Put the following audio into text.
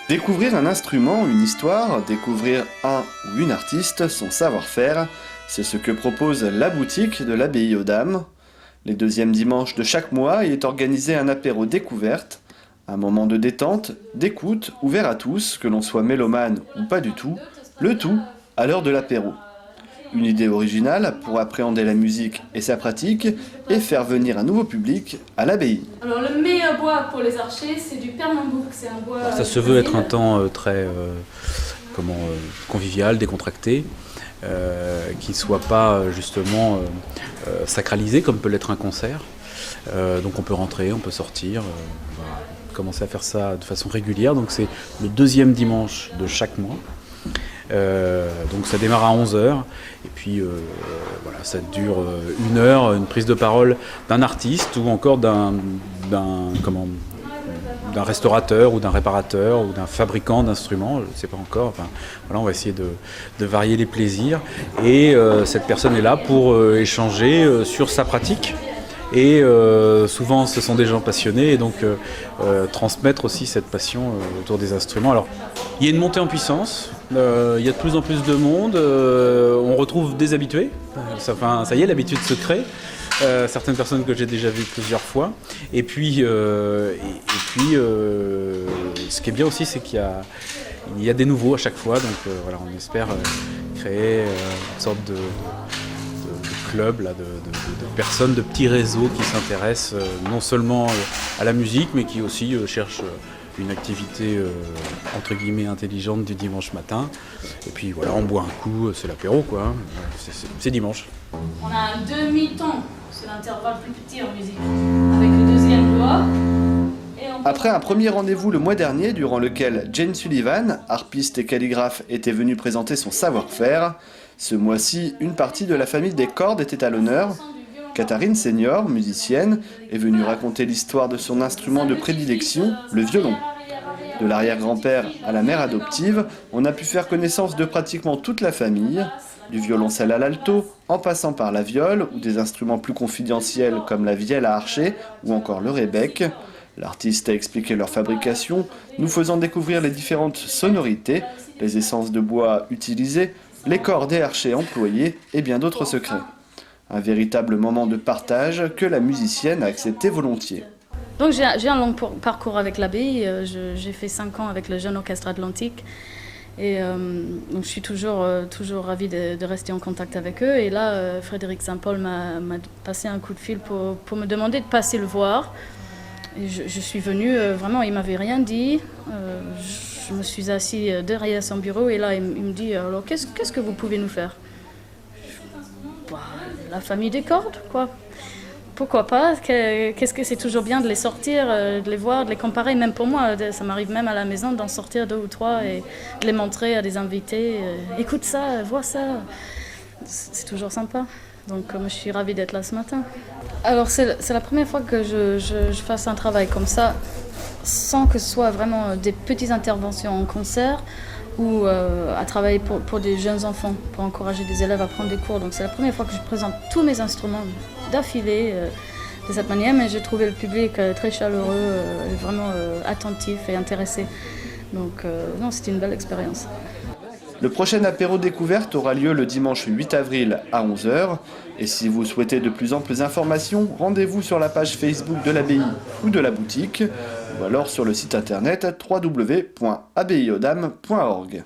Découvrir un instrument, une histoire, découvrir un ou une artiste, son savoir-faire, c'est ce que propose la boutique de l'Abbaye aux Dames. Les deuxièmes dimanches de chaque mois, il est organisé un apéro découverte, un moment de détente, d'écoute, ouvert à tous, que l'on soit mélomane ou pas du tout, le tout à l'heure de l'apéro. Une idée originale pour appréhender la musique et sa pratique et faire venir un nouveau public à l'abbaye. Alors le meilleur bois pour les archers, c'est du Pernambouc, c'est un bois... Alors, ça se veut être un temps très convivial, décontracté, qui ne soit pas justement sacralisé comme peut l'être un concert. Donc on peut rentrer, on peut sortir, on va commencer à faire ça de façon régulière. Donc c'est le deuxième dimanche de chaque mois. Donc ça démarre à 11h et puis voilà, ça dure 1 heure, une prise de parole d'un artiste ou encore d'un restaurateur ou d'un réparateur ou d'un fabricant d'instruments, je ne sais pas encore. Enfin, voilà, on va essayer de varier les plaisirs et cette personne est là pour échanger sur sa pratique. Et souvent ce sont des gens passionnés et donc transmettre aussi cette passion autour des instruments. Alors il y a une montée en puissance, il y a de plus en plus de monde, on retrouve des habitués, ça y est, l'habitude se crée. Certaines personnes que j'ai déjà vues plusieurs fois. Et puis ce qui est bien aussi, c'est qu'il y a des nouveaux à chaque fois. Donc voilà, on espère créer une sorte de club là, de personnes, de petits réseaux qui s'intéressent non seulement à la musique, mais qui aussi cherchent une activité entre guillemets intelligente du dimanche matin. Et puis voilà, on boit un coup, c'est l'apéro quoi. C'est dimanche. On a un demi-temps, c'est l'intervalle plus petit en musique, avec le deuxième doigt. Après un premier rendez-vous le mois dernier, durant lequel Jane Sullivan, harpiste et calligraphe, était venue présenter son savoir-faire, ce mois-ci, une partie de la famille des cordes était à l'honneur. Katharine Senior, musicienne, est venue raconter l'histoire de son instrument de prédilection, le violon. De l'arrière-grand-père à la mère adoptive, on a pu faire connaissance de pratiquement toute la famille, du violoncelle à l'alto, en passant par la viole ou des instruments plus confidentiels comme la vielle à archer ou encore le rebec. L'artiste a expliqué leur fabrication, nous faisant découvrir les différentes sonorités, les essences de bois utilisées, les cordes et archets employés et bien d'autres secrets. Un véritable moment de partage que la musicienne a accepté volontiers. Donc j'ai un long parcours avec l'abbaye, j'ai fait 5 ans avec le Jeune Orchestre Atlantique et donc je suis toujours ravie de rester en contact avec eux. Et là, Frédéric Saint-Paul m'a passé un coup de fil pour me demander de passer le voir. Et je suis venue, vraiment, il ne m'avait rien dit. Je me suis assise derrière son bureau et là, il me dit « Alors, qu'est-ce que vous pouvez nous faire ?» Bah, la famille des cordes, quoi. Pourquoi pas? Qu'est-ce que c'est toujours bien de les sortir, de les voir, de les comparer. Même pour moi, ça m'arrive même à la maison d'en sortir 2 ou 3 et de les montrer à des invités. Écoute ça, vois ça. C'est toujours sympa. Donc je suis ravie d'être là ce matin. Alors c'est la première fois que je fasse un travail comme ça, sans que ce soit vraiment des petites interventions en concert ou à travailler pour des jeunes enfants, pour encourager des élèves à prendre des cours. Donc c'est la première fois que je présente tous mes instruments d'affilée de cette manière, mais j'ai trouvé le public très chaleureux, vraiment attentif et intéressé. Donc non, c'était une belle expérience. Le prochain apéro découverte aura lieu le dimanche 8 avril à 11h. Et si vous souhaitez de plus amples informations, rendez-vous sur la page Facebook de l'abbaye ou de la boutique, ou alors sur le site internet www.abbayeauxdames.org.